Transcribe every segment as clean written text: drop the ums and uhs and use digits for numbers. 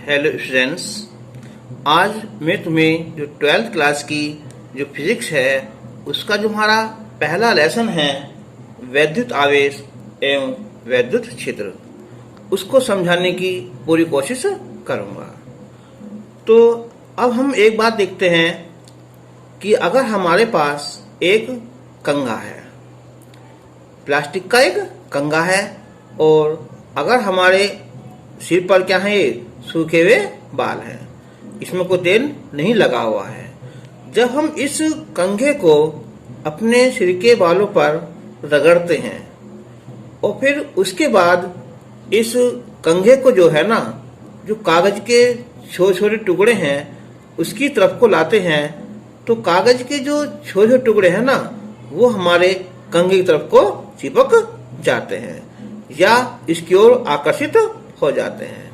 Hello students, आज मैं तुम्हें जो 12th क्लास की जो फिजिक्स है उसका जो हमारा पहला लेसन है वैद्युत आवेश एवं वैद्युत क्षेत्र, उसको समझाने की पूरी कोशिश करूंगा। तो अब हम एक बात देखते हैं कि अगर हमारे पास एक कंघा है, प्लास्टिक का एक कंघा है, और अगर हमारे सिर पर क्या है, ये सूखे हुए बाल हैं, इसमें कोई तेल नहीं लगा हुआ है। जब हम इस कंघे को अपने सिर के बालों पर रगड़ते हैं और फिर उसके बाद इस कंघे को जो है ना, जो कागज के छोटे छोटे टुकड़े हैं उसकी तरफ को लाते हैं, तो कागज के जो छोटे छोटे टुकड़े हैं ना, वो हमारे कंघे की तरफ को चिपक जाते हैं या इसकी ओर आकर्षित हो जाते हैं।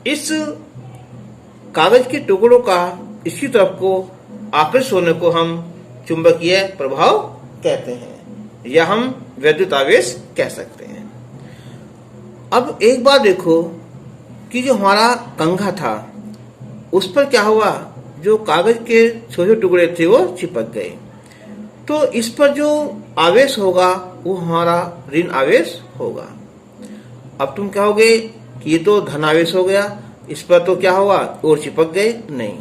इस कागज के टुकड़ों का इसकी तरफ को आकर्षित होने को हम चुंबकीय प्रभाव कहते हैं या हम वैद्युत आवेश कह सकते हैं। अब एक बार देखो कि जो हमारा कंघा था उस पर क्या हुआ, जो कागज के छोटे टुकड़े थे वो चिपक गए, तो इस पर जो आवेश होगा वो हमारा ऋण आवेश होगा। अब तुम कहोगे कि ये तो धन आवेश हो गया, इस पर तो क्या हुआ और चिपक गए। नहीं,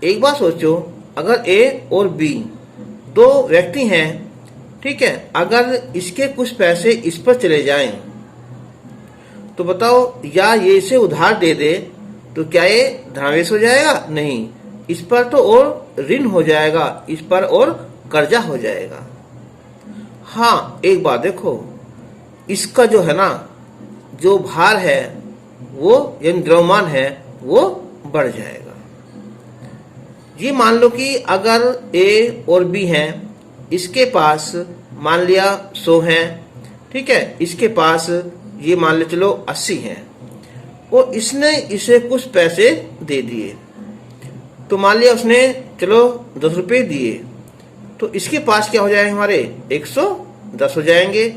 एक बात सोचो, अगर ए और बी दो व्यक्ति हैं, ठीक है, अगर इसके कुछ पैसे इस पर चले जाएं तो बताओ, या ये इसे उधार दे दे तो क्या ये धनावेश हो जाएगा? नहीं, इस पर तो और ऋण हो जाएगा, इस पर और कर्जा हो जाएगा। हाँ, एक बात देखो, इसका जो है ना, जो भार है वो यानी द्रव्यमान है वो बढ़ जाएगा। ये मान लो कि अगर ए और बी हैं, इसके पास मान लिया 100 हैं, ठीक है, इसके पास ये मान ले चलो 80 हैं, और इसने इसे कुछ पैसे दे दिए, तो मान लिया उसने चलो 10 रुपये दिए, तो इसके पास क्या हो जाएंगे, हमारे 110 हो जाएंगे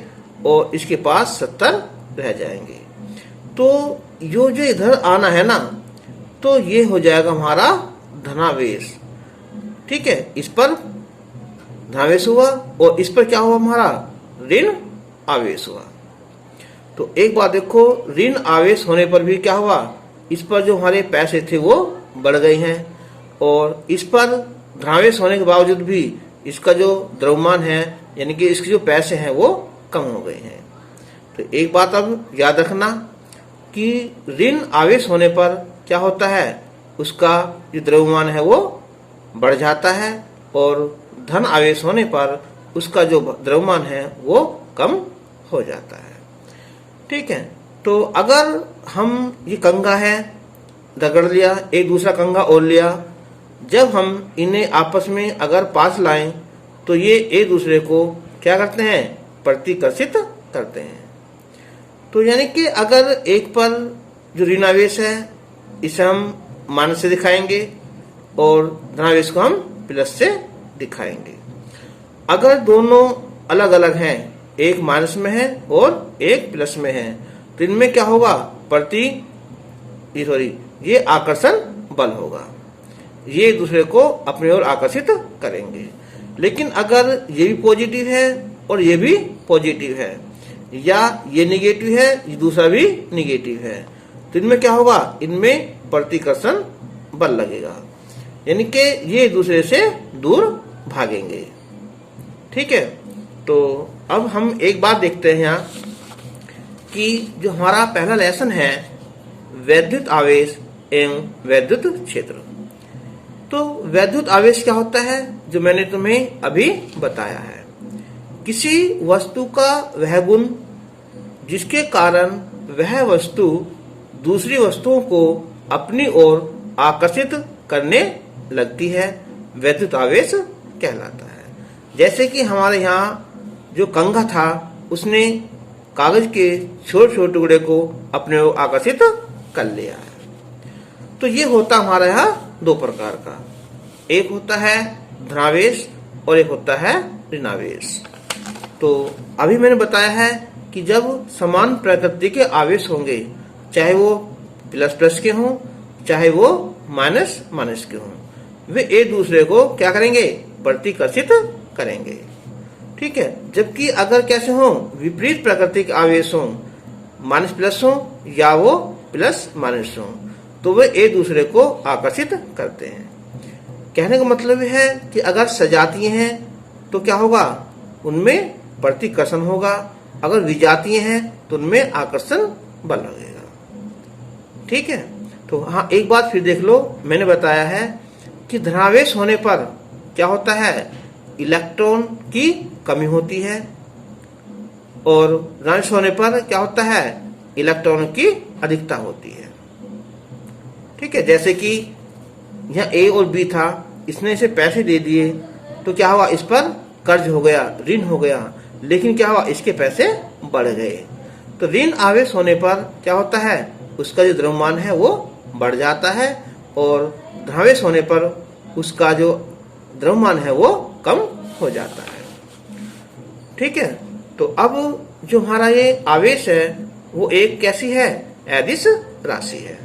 और इसके पास 70 रह जाएंगे। तो जो इधर आना है ना, तो ये हो जाएगा हमारा धनावेश, ठीक है, इस पर धनावेश हुआ और इस पर क्या हुआ, हमारा ऋण आवेश हुआ। तो एक बात देखो, ऋण आवेश होने पर भी क्या हुआ, इस पर जो हमारे पैसे थे वो बढ़ गए हैं, और इस पर धनावेश होने के बावजूद भी इसका जो द्रव्यमान है यानी कि इसके जो पैसे हैं वो कम हो गए हैं। तो एक बात अब याद रखना कि ऋण आवेश होने पर क्या होता है, उसका जो द्रव्यमान है वो बढ़ जाता है, और धन आवेश होने पर उसका जो द्रव्यमान है वो कम हो जाता है, ठीक है। तो अगर हम ये कंघा है रगड़ लिया, एक दूसरा कंघा और लिया, जब हम इन्हें आपस में अगर पास लाएं तो ये एक दूसरे को क्या करते हैं, प्रतिकर्षित करते हैं। तो यानी कि अगर एक पर जो ऋणावेश है इसे हम माइनस से दिखाएंगे और धनावेश को हम प्लस से दिखाएंगे। अगर दोनों अलग अलग हैं, एक माइनस में है और एक प्लस में है, तो इनमें क्या होगा, ये आकर्षण बल होगा, ये एक दूसरे को अपनी ओर आकर्षित करेंगे। लेकिन अगर ये भी पॉजिटिव है और ये भी पॉजिटिव है, या ये निगेटिव है ये दूसरा भी निगेटिव है, तो इनमें क्या होगा, इनमें प्रतिकर्षण बल लगेगा, यानी कि ये एक दूसरे से दूर भागेंगे, ठीक है। तो अब हम एक बात देखते हैं यहाँ कि जो हमारा पहला लेसन है वैद्युत आवेश एवं वैद्युत क्षेत्र। तो वैद्युत आवेश क्या होता है, जो मैंने तुम्हें अभी बताया है, किसी वस्तु का वह गुण जिसके कारण वह वस्तु दूसरी वस्तुओं को अपनी ओर आकर्षित करने लगती है, वैद्युत आवेश कहलाता है। जैसे कि हमारे यहाँ जो कंघा था उसने कागज के छोटे छोटे टुकड़े को अपने ओर आकर्षित कर लिया है। तो ये होता हमारे यहाँ दो प्रकार का, एक होता है धनावेश और एक होता है ऋणावेश। तो अभी मैंने बताया है कि जब समान प्रकृति के आवेश होंगे, चाहे वो प्लस प्लस के हों चाहे वो माइनस माइनस के हों, वे एक दूसरे को क्या करेंगे, प्रतिकर्षित करेंगे। ठीक है, जबकि अगर कैसे हो, विपरीत प्रकृति के आवेश हो, माइनस प्लस हो या वो प्लस माइनस हो, तो वे एक दूसरे को आकर्षित करते हैं। कहने का मतलब है कि अगर सजातीय हैं तो क्या होगा, उनमें प्रतिकर्षण होगा, अगर विजातीय हैं तो उनमें आकर्षण बल लगेगा। ठीक है, तो हाँ एक बात फिर देख लो, मैंने बताया है कि धनावेश होने पर क्या होता है, इलेक्ट्रॉन की कमी होती है, और ऋणावेश होने पर क्या होता है, इलेक्ट्रॉन की अधिकता होती है। ठीक है, जैसे कि यहाँ ए और बी था, इसने इसे पैसे दे दिए तो क्या हुआ, इस पर कर्ज हो गया, ऋण हो गया, लेकिन क्या हुआ, इसके पैसे बढ़ गए। तो ऋण आवेश होने पर क्या होता है, उसका जो द्रव्यमान है वो बढ़ जाता है, और धनावेश होने पर उसका जो द्रव्यमान है वो कम हो जाता है। ठीक है, तो अब जो हमारा ये आवेश है वो एक कैसी है, अदिश राशि है।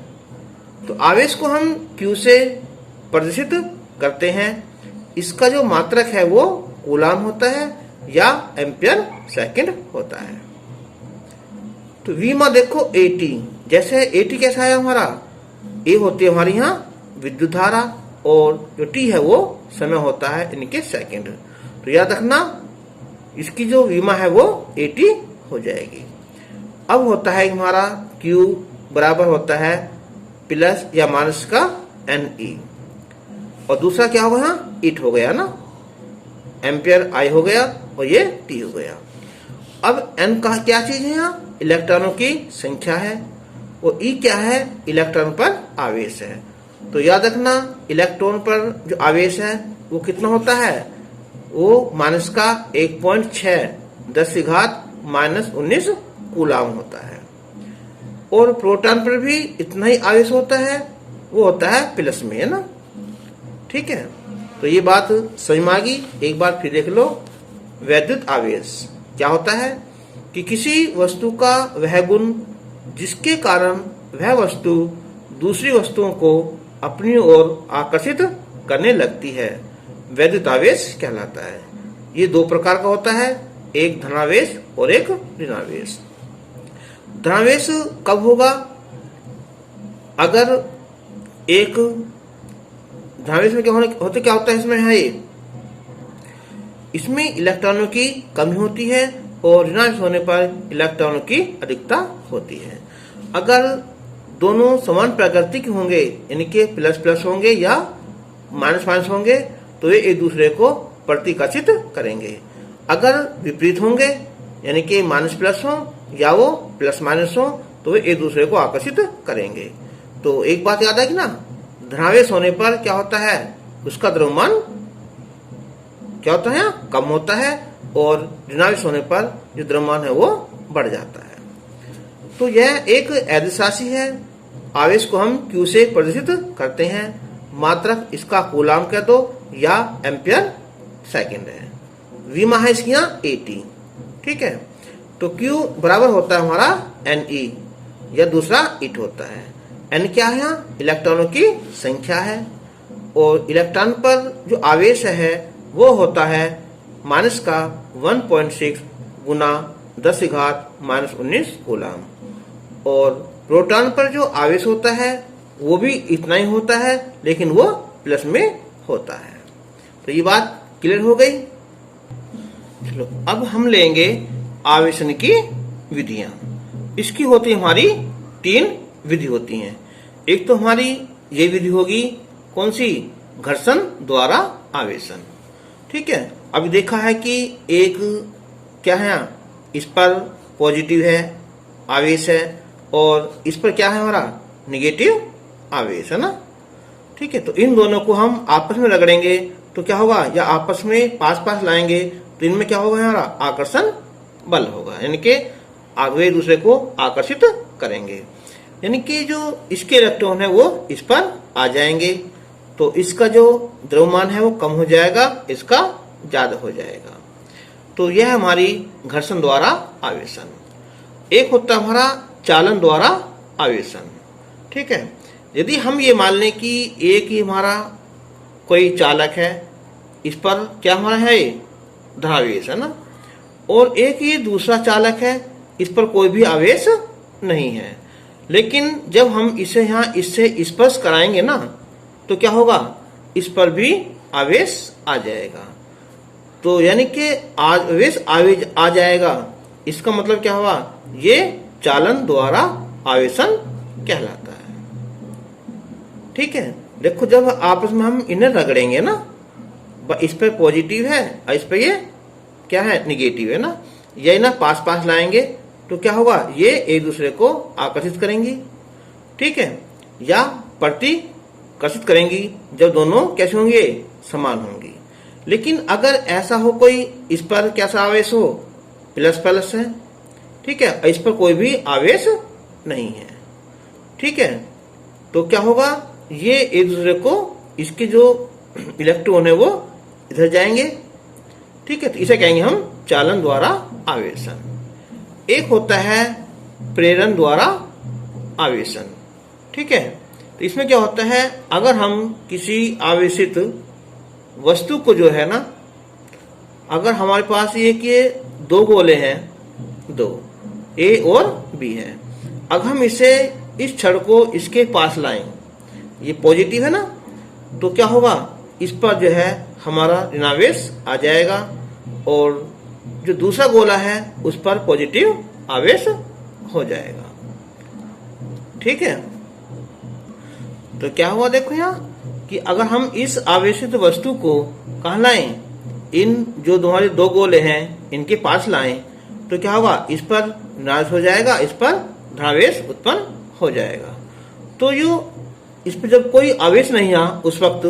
तो आवेश को हम Q से प्रदर्शित करते हैं, इसका जो मात्रक है वो कूलाम होता है या एम्पियर सेकंड होता है। तो V में देखो AT, जैसे AT कैसा है हमारा, A होती है हमारी यहाँ विद्युत धारा, और जो T है वो समय होता है इनके सेकंड। तो याद रखना इसकी जो विमा है वो AT हो जाएगी। अब होता है हमारा Q बराबर होता है प्लस या माइनस का NE, और दूसरा क्या होगा, यहाँ इट हो गया ना, एम्पियर I हो गया और ये T हो गया। अब N का क्या चीज है, यहाँ इलेक्ट्रॉनों की संख्या है, और E क्या है, इलेक्ट्रॉन पर आवेश है। तो याद रखना इलेक्ट्रॉन पर जो आवेश है वो कितना होता है, वो माइनस का 1.6 10⁻⁻19 कूलाम होता है, और प्रोटॉन पर भी इतना ही आवेश होता है, वो होता है प्लस में, है ना। ठीक है, तो ये बात समझ में आ गई। एक बार फिर देख लो, वैद्युत आवेश क्या होता है कि किसी वस्तु का वह गुण जिसके कारण वह वस्तु दूसरी वस्तुओं को अपनी ओर आकर्षित करने लगती है, वैद्युत आवेश कहलाता है। ये दो प्रकार का होता है, एक धनावेश और एक ऋणावेश। धनावेश कब होगा, अगर एक धनावेश में क्या होता है इसमें है ये, इसमें इलेक्ट्रॉनों की कमी होती है, और ऋणावेश होने पर इलेक्ट्रॉनों की अधिकता होती है। अगर दोनों समान प्रकृति के होंगे, यानी कि प्लस प्लस होंगे या माइनस माइनस होंगे, तो ये एक दूसरे को प्रतिकर्षित करेंगे। अगर विपरीत होंगे, यानी कि माइनस प्लस हो या वो प्लस माइनस हो, तो वे एक दूसरे को आकर्षित करेंगे। तो एक बात याद है कि ना, धनावेश होने पर क्या होता है, उसका द्रव्यमान क्या होता है, कम होता है, और ऋणावेश होने पर जो द्रव्यमान है वो बढ़ जाता है। तो यह एक अदिश राशि है। आवेश को हम Q से प्रदर्शित करते हैं, मात्रक इसका कूलाम कह दो या एम्पियर सेकंड है। विमा है इसकी यहाँ AT। ठीक है, तो Q बराबर होता है हमारा NE, या दूसरा इट होता है। N क्या है, यहाँ इलेक्ट्रॉनों की संख्या है, और इलेक्ट्रॉन पर जो आवेश है वो होता है माइनस का 1.6 गुना 10⁻⁻19 कूलाम, और प्रोटॉन पर जो आवेश होता है वो भी इतना ही होता है, लेकिन वो प्लस में होता है। तो ये बात क्लियर हो गई। चलो अब हम लेंगे आवेशन की विधियां। इसकी होती हमारी 3 विधि होती हैं। एक तो हमारी ये विधि होगी कौन सी, घर्षण द्वारा आवेशन। ठीक है, अभी देखा है कि एक क्या है, इस पर पॉजिटिव है आवेश है, और इस पर क्या है हमारा निगेटिव आवेश है ना। ठीक है, तो इन दोनों को हम आपस में रगड़ेंगे तो क्या होगा, या आपस में पास पास लाएंगे तो इनमें क्या होगा, हमारा आकर्षण बल होगा, यानी कि वे एक दूसरे को आकर्षित करेंगे। यानी कि जो इसके इलेक्ट्रॉन है वो इस पर आ जाएंगे, तो इसका जो द्रव्यमान है वो कम हो जाएगा, इसका ज्यादा हो जाएगा। तो यह हमारी घर्षण द्वारा आवेशन। एक होता है हमारा चालन द्वारा आवेशन। ठीक है, यदि हम ये मान लें कि एक ही हमारा कोई चालक है, इस पर क्या हमारा है, धनावेश है ना, और एक ही दूसरा चालक है, इस पर कोई भी आवेश नहीं है, लेकिन जब हम इसे यहाँ इससे स्पर्श कराएंगे ना, तो क्या होगा, इस पर भी आवेश आ जाएगा। तो यानी कि आवेश आ जाएगा, इसका मतलब क्या हुआ, ये चालन द्वारा आवेशन कहलाता है। ठीक है, देखो जब आपस में हम इन्हें रगड़ेंगे ना, इस पर पॉजिटिव है और इस पर ये क्या है, निगेटिव है ना, ये ना पास पास लाएंगे तो क्या होगा, ये एक दूसरे को आकर्षित करेंगी। ठीक है, या प्रतिकर्षित करेंगी जब दोनों कैसे होंगे, समान होंगी। लेकिन अगर ऐसा हो कोई, इस पर कैसा आवेश हो, प्लस प्लस है, ठीक है, इस पर कोई भी आवेश नहीं है। ठीक है, तो क्या होगा, ये एक दूसरे को, इसके जो इलेक्ट्रॉन है वो इधर जाएंगे। ठीक है, तो इसे कहेंगे हम चालन द्वारा आवेशन। एक होता है प्रेरण द्वारा आवेशन। ठीक है, तो इसमें क्या होता है, अगर हम किसी आवेशित वस्तु को जो है ना, अगर हमारे पास ये दो गोले हैं, दो ए और बी है, अगर हम इसे इस छड़ को इसके पास लाएं, ये पॉजिटिव है ना, तो क्या होगा, इस पर जो है हमारा ऋणावेश आ जाएगा और जो दूसरा गोला है उस पर पॉजिटिव आवेश हो जाएगा। ठीक है, तो क्या हुआ, देखो यहाँ कि अगर हम इस आवेशित वस्तु को कहाँ लाएं, इन जो तुम्हारे दो गोले हैं इनके पास लाएं, तो क्या होगा, इस पर ऋणावेश हो जाएगा, इस पर धनावेश उत्पन्न हो जाएगा। तो यो इस पर जब कोई आवेश नहीं आ, उस वक्त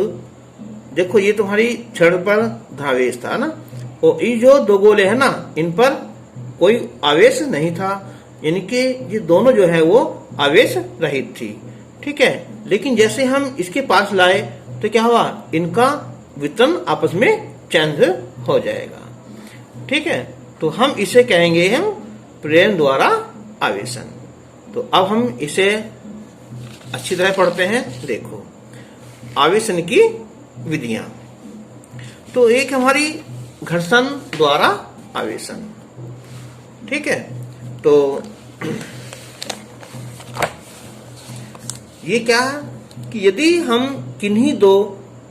देखो ये तुम्हारी छड़ पर धनावेश था ना, और ये जो दो गोले हैं ना, इन पर कोई आवेश नहीं था, यानी कि ये दोनों जो है वो आवेश रहित थी। ठीक है, लेकिन जैसे हम इसके पास लाए तो क्या हुआ, इनका वितरण आपस में चेंज हो जाएगा। ठीक है, तो हम इसे कहेंगे हम प्रेरण द्वारा आवेशन। तो अब हम इसे अच्छी तरह पढ़ते हैं। देखो आवेशन की विधियां, तो एक हमारी घर्षण द्वारा आवेशन। ठीक है, तो ये क्या है कि यदि हम किन्हीं दो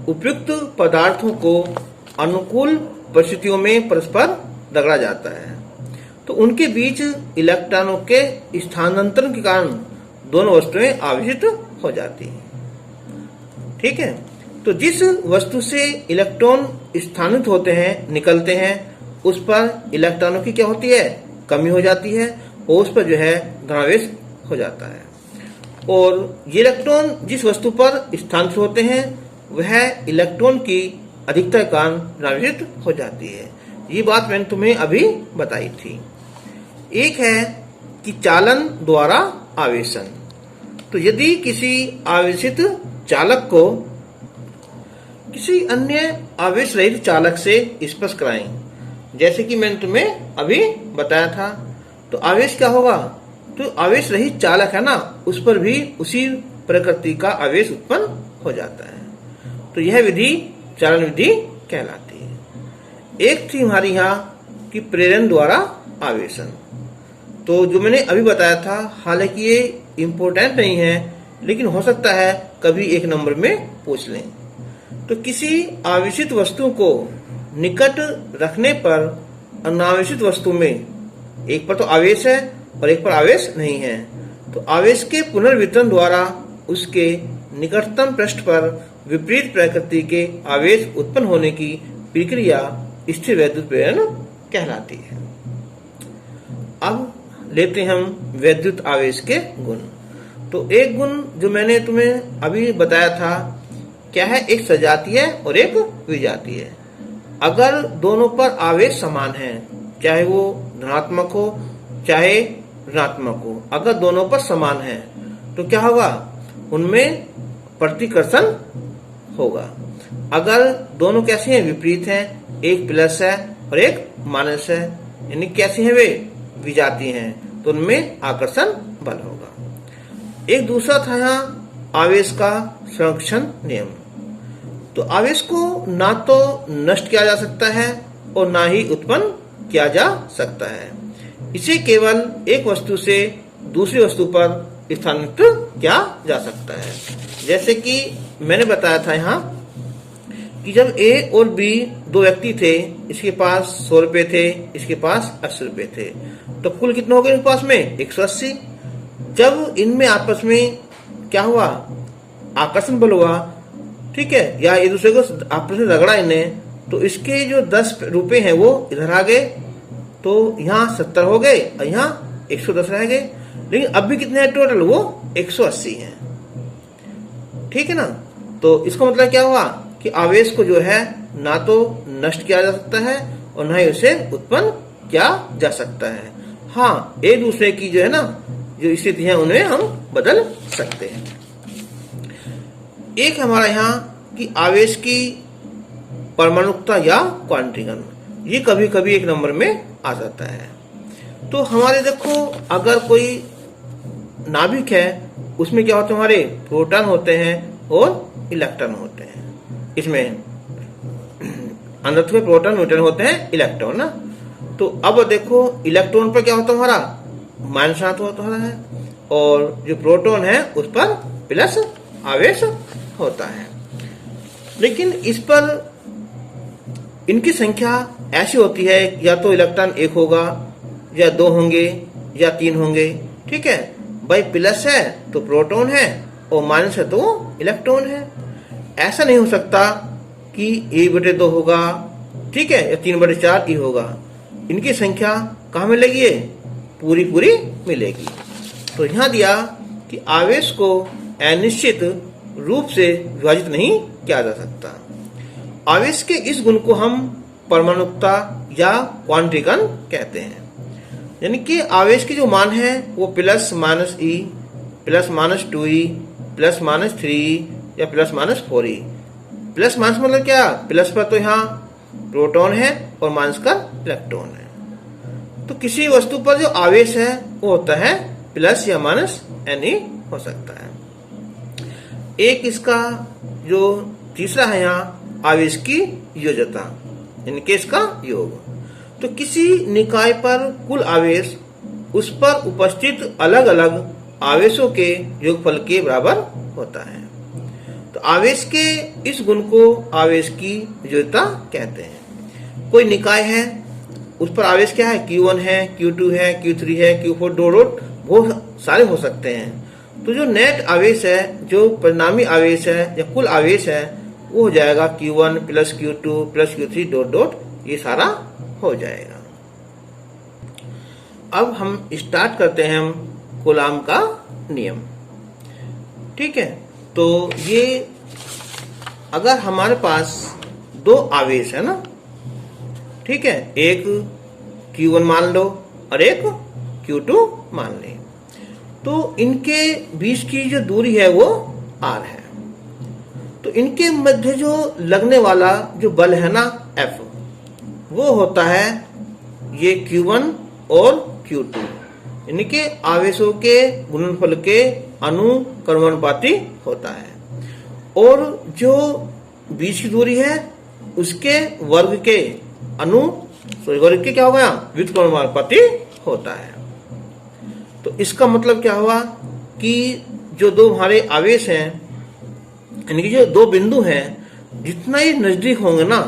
उपयुक्त पदार्थों को अनुकूल परिस्थितियों में परस्पर रगड़ा जाता है, तो उनके बीच इलेक्ट्रॉनों के स्थानांतरण के कारण दोनों वस्तुएं आवेशित हो जाती हैं। ठीक है, तो जिस वस्तु से इलेक्ट्रॉन स्थानांतरित होते हैं, निकलते हैं, उस पर इलेक्ट्रॉनों की क्या होती है, कमी हो जाती है, और उस पर जो है धनावेश हो जाता है। और ये इलेक्ट्रॉन जिस वस्तु पर स्थानांतरित होते हैं वह इलेक्ट्रॉन की अधिकता के कारण ऋणावेशित हो जाती है। ये बात मैंने तुम्हें अभी बताई थी। एक है कि चालन द्वारा आवेशन। तो यदि किसी आवेशित चालक को किसी अन्य आवेश रहित चालक से स्पर्श कराएं, जैसे कि मैंने तुम्हें अभी बताया था, तो आवेश क्या होगा, तो आवेश रहित चालक है ना, उस पर भी उसी प्रकृति का आवेश उत्पन्न हो जाता है। तो यह विधि चालन विधि कहलाती है। एक थी हमारी यहाँ कि प्रेरण द्वारा आवेशन। तो जो मैंने अभी बताया था, हालांकि ये इम्पोर्टेंट नहीं है, लेकिन हो सकता है कभी एक नंबर में पूछ लें। तो किसी आवेशित वस्तु को निकट रखने पर अनावेशित वस्तु में एक पर तो आवेश है और एक पर आवेश नहीं है, तो आवेश के पुनर्वितरण द्वारा उसके निकटतम पृष्ठ पर विपरीत प्रकृति के आवेश उत्पन्न होने की प्रक्रिया स्थिर वैद्युत प्रेरण कहलाती है। अब लेते हैं हम वैद्युत आवेश के गुण। तो एक गुण जो मैंने तुम्हें अभी बताया था, क्या है, एक सजातीय और एक विजातीय। अगर दोनों पर आवेश समान है, चाहे वो धनात्मक हो चाहे ऋणात्मक हो, अगर दोनों पर समान है तो क्या होगा, उनमें प्रतिकर्षण होगा। अगर दोनों कैसे हैं, विपरीत हैं, एक प्लस है और एक माइनस है, यानी कैसे हैं, वे विजातीय हैं, तो उनमें आकर्षण बल होगा। एक दूसरा था यहाँ आवेश का संरक्षण नियम। तो आवेश को ना तो नष्ट किया जा सकता है और ना ही उत्पन्न किया जा सकता है। इसे केवल एक वस्तु से दूसरी वस्तु पर स्थानांतरित किया जा सकता है। जैसे कि मैंने बताया था यहाँ कि जब ए और बी दो व्यक्ति थे, इसके पास 100 रुपए थे, इसके पास 80 रुपए थे, तो कुल कितना हो गया इनके पास में 180। जब इनमें आपस में क्या हुआ, आकर्षण बल हुआ, ठीक है, या एक दूसरे को आपस में रगड़ा इन्हें, तो इसके जो 10 रुपए हैं वो इधर आ गए, तो यहाँ 70 हो गए और यहाँ 110 रह गए। लेकिन अब भी कितने हैं टोटल, वो 180 हैं। ठीक है ना। तो इसका मतलब क्या हुआ कि आवेश को जो है ना तो नष्ट किया जा सकता है और ना ही उसे उत्पन्न किया जा सकता है। हाँ, एक दूसरे की जो है ना जो स्थिति है उन्हें हम बदल सकते हैं। एक हमारा यहाँ कि आवेश की परमाणुकता या क्वांटीकरण, ये कभी कभी एक नंबर में आ जाता है। तो हमारे देखो, अगर कोई नाभिक है उसमें क्या होते हैं, हमारे प्रोटॉन होते हैं और इलेक्ट्रॉन होते हैं। इसमें अंदर में प्रोटॉन न्यूट्रॉन होते हैं, इलेक्ट्रॉन ना। तो अब देखो इलेक्ट्रॉन पर क्या होता है, हमारा माइनस होता है और जो प्रोटॉन है उस पर प्लस आवेश होता है। लेकिन इस पर इनकी संख्या ऐसी होती है, या तो इलेक्ट्रॉन 1 होगा या 2 होंगे या 3 होंगे। ठीक है भाई, प्लस है तो प्रोटॉन है और माइनस है तो इलेक्ट्रॉन है। ऐसा नहीं हो सकता कि A/2 होगा, ठीक है, या 3/4 ही होगा। इनकी संख्या कहाँ मिलेगी, ये पूरी पूरी मिलेगी। तो यहाँ दिया कि आवेश को अनिश्चित रूप से विभाजित नहीं किया जा सकता। आवेश के इस गुण को हम परमाणुकता या क्वांटीकरण कहते हैं। यानी कि आवेश के जो मान है वो +-E, +-2E, +-3E या +-4E। प्लस माइनस मतलब क्या, प्लस पर तो यहाँ प्रोटॉन है और माइनस का इलेक्ट्रॉन है। तो किसी वस्तु पर जो आवेश है वो होता है प्लस या माइनस Ne हो सकता है। एक इसका जो तीसरा है यहाँ आवेश की योज्यता, यानी कि इसका योग। तो किसी निकाय पर कुल आवेश उस पर उपस्थित अलग अलग आवेशों के योगफल के बराबर होता है। तो आवेश के इस गुण को आवेश की योज्यता कहते हैं। कोई निकाय है, उस पर आवेश क्या है, Q1 है, Q2 है, Q3 है, Q4 डॉट बहुत सारे हो सकते हैं। तो जो नेट आवेश है, जो परिणामी आवेश है या कुल आवेश है, वो हो जाएगा Q1 + Q2 + Q3 डॉट ये सारा हो जाएगा। अब हम स्टार्ट करते हैं हम कूलाम का नियम। ठीक है, तो ये अगर हमारे पास 2 आवेश है ना, ठीक है, एक Q1 मान लो और एक Q2 मान ले, तो इनके बीच की जो दूरी है वो R है। तो इनके मध्य जो लगने वाला जो बल है ना F, वो होता है ये Q1 और Q2, यानी कि आवेशों के गुणनफल के अनुक्रमानुपाती होता है। और जो बीच की दूरी है उसके वर्ग के वर्ग के क्या हो गया, व्युत्क्रमानुपाती होता है। तो इसका मतलब क्या हुआ कि जो 2 हमारे आवेश हैं, यानी कि जो 2 बिंदु हैं, जितना ही नजदीक होंगे ना,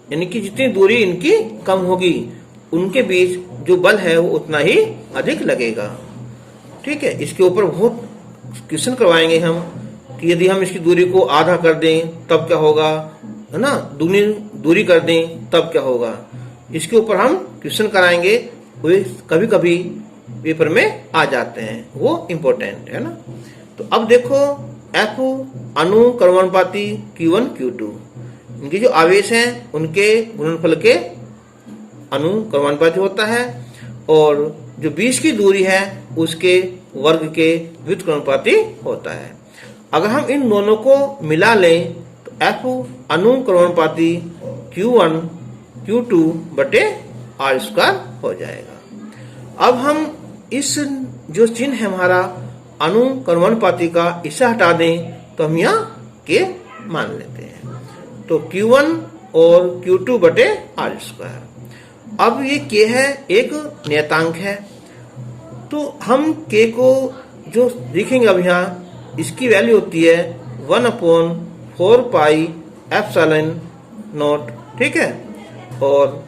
यानी कि जितनी दूरी इनकी कम होगी, उनके बीच जो बल है वो उतना ही अधिक लगेगा। ठीक है, इसके ऊपर बहुत क्वेश्चन करवाएंगे हम कि यदि हम इसकी दूरी को आधा कर दें तब क्या होगा, है ना, दुगनी दूरी कर दें तब क्या होगा। इसके ऊपर हम क्वेश्चन कराएंगे, वो कभी कभी पेपर में आ जाते हैं, वो इम्पोर्टेंट है ना। तो अब देखो F अनुक्रमानुपाती Q1 Q2, इनके जो आवेश हैं उनके गुणनफल के अनुक्रमानुपाती होता है, और जो बीच की दूरी है उसके वर्ग के व्युत्क्रमानुपाती होता है। अगर हम इन दोनों को मिला लें तो F अनुक्रमानुपाती Q1 Q2 बटे R² हो जाएगा। अब हम इस जो चिन्ह है हमारा अनुक्रमानुपाती का इसे हटा दें तो हम यहाँ K मान लेते हैं। तो Q1 और Q2 बटे R स्क्वायर। अब ये K है, एक नियतांक है, तो हम K को जो लिखेंगे अब यहाँ, इसकी वैल्यू होती है 1/4 पाई एप्सिलॉन नॉट, ठीक है, और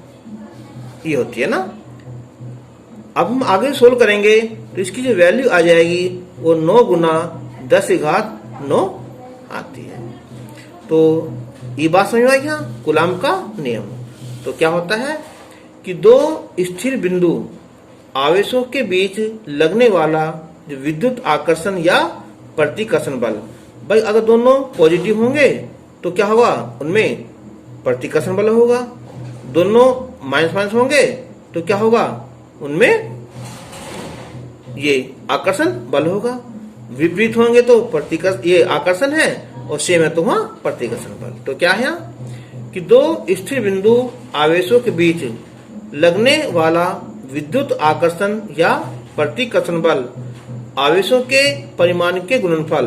ये होती है ना। अब हम आगे सोल्व करेंगे तो इसकी जो वैल्यू आ जाएगी वो 9 गुना 10⁻9 आती है। तो ये बात समझ में आई यहाँ, कूलाम का नियम। तो क्या होता है कि दो स्थिर बिंदु आवेशों के बीच लगने वाला जो विद्युत आकर्षण या प्रतिकर्षण बल, भाई अगर दोनों पॉजिटिव होंगे तो क्या होगा, उनमें प्रतिकर्षण बल होगा। दोनों माइनस माइनस होंगे तो क्या होगा, उनमें ये आकर्षण बल होगा। विपरीत होंगे तो प्रतिकर्षण, ये आकर्षण है और सेम है तो वहां प्रतिकर्षण बल। तो क्या है यहाँ कि दो स्थिर बिंदु आवेशों के बीच लगने वाला विद्युत आकर्षण या प्रतिकर्षण बल आवेशों के परिमाण के गुणनफल